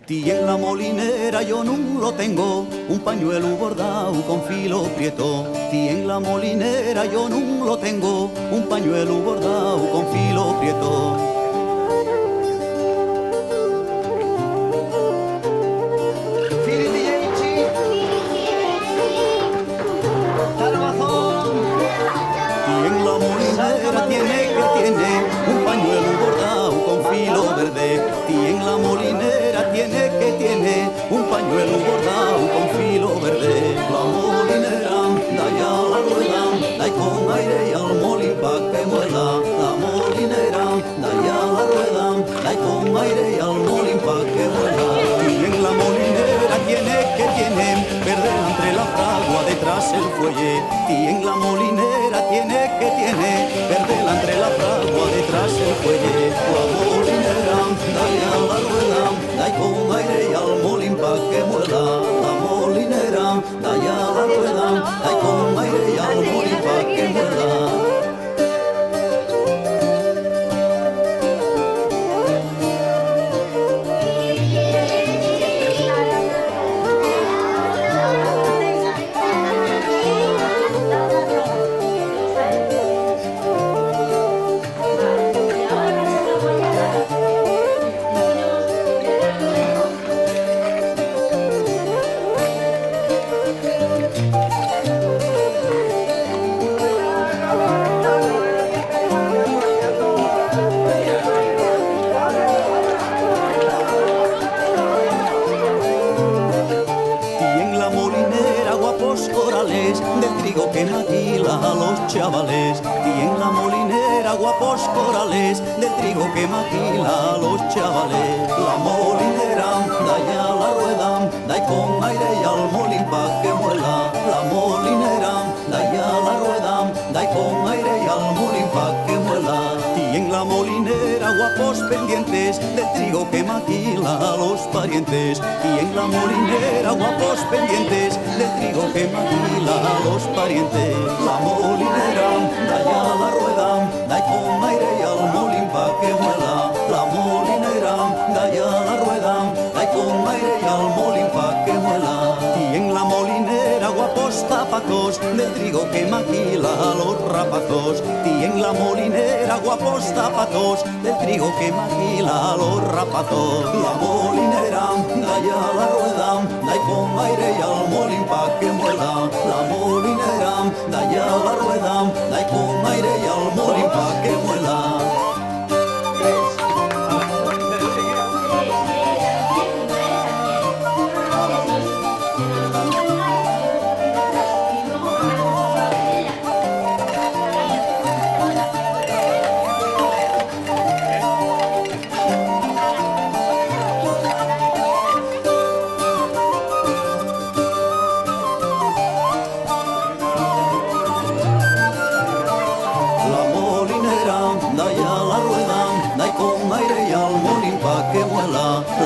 Ti en la molinera yo no lo tengo, un pañuelo bordado con filo prieto. Ti en la molinera yo no lo tengo, un pañuelo bordado con filo prieto. Ti en la molinera tiene un pañuelo bordado con filo verde. Ti en la molinera tiene un pañuelo bordado con filo verde. La molinera da ya la rueda, da con aire y al molín pa' que muela. La molinera da ya la rueda, da con aire y al molín pa' que muela. Ti en la molinera tiene verde entre la fragua, detrás el fuelle. Ti en la molinera tiene verde entre la fragua, detrás el fuelle. La molinera da ya la rueda, da con aire y al molín pa' que muela. La molinera da ya la rueda, da con aire y al molín pa' que muela. Del trigo que maquila a los chavales. Y en la molinera guapos corales, del trigo que maquila a los chavales. La molinera da ya la rueda, da con aire y al molín pa' que muela. La molinera da ya la rueda, da con aire y al molín pa' que muela. Y en la molinera guapos pendientes, del trigo que maquila a los parientes. Y en la molinera guapos pendientes, del trigo que maquila a los parientes. La molinera da ya la rueda, da con aire y al molín pa' que muela. La molinera da ya la rueda, da con aire y al molín pa' que muela. Y en la molinera guapos zapatos, del trigo que maquila a los rapazos. Y en la molinera guapos zapatos, del trigo que maquila a los rapazos. La molinera da ya la rueda, da con aire y al molín pa' que muela. La molinera da ya la rueda, da con aire y al molín pa' que muela.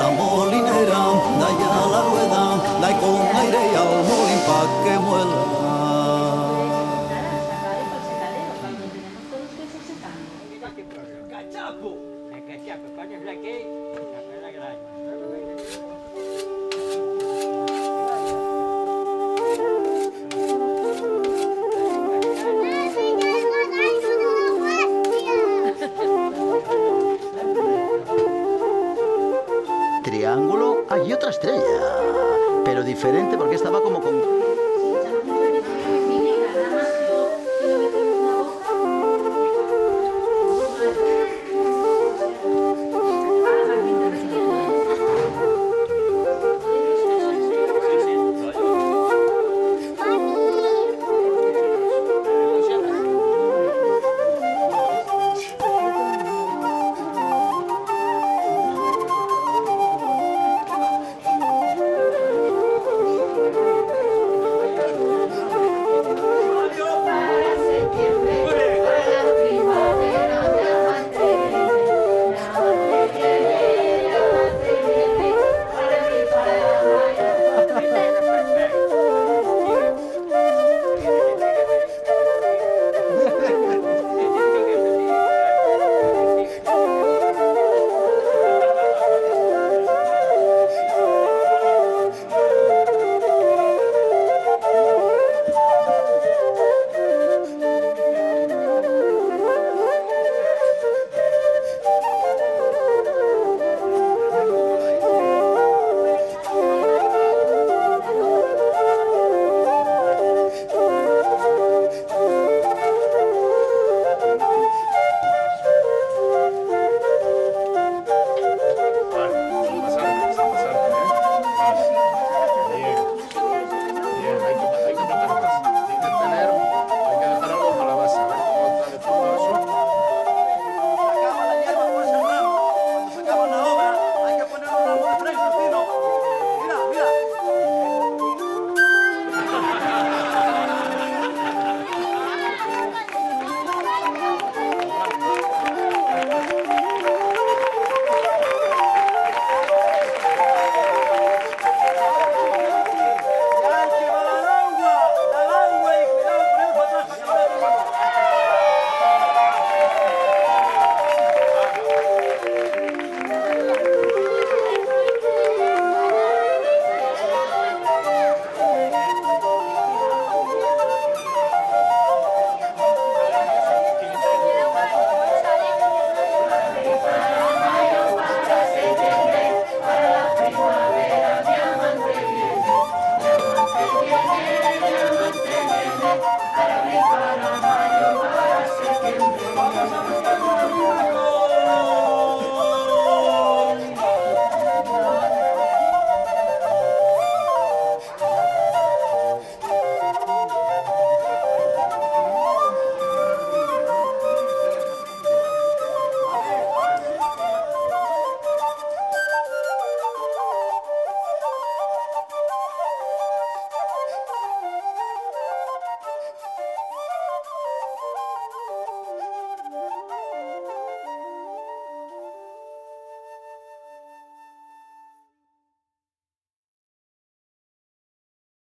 La molinera da ya la rueda, da con aire y al molín pa' que muela. Triángulo, hay otra estrella, pero diferente porque estaba como con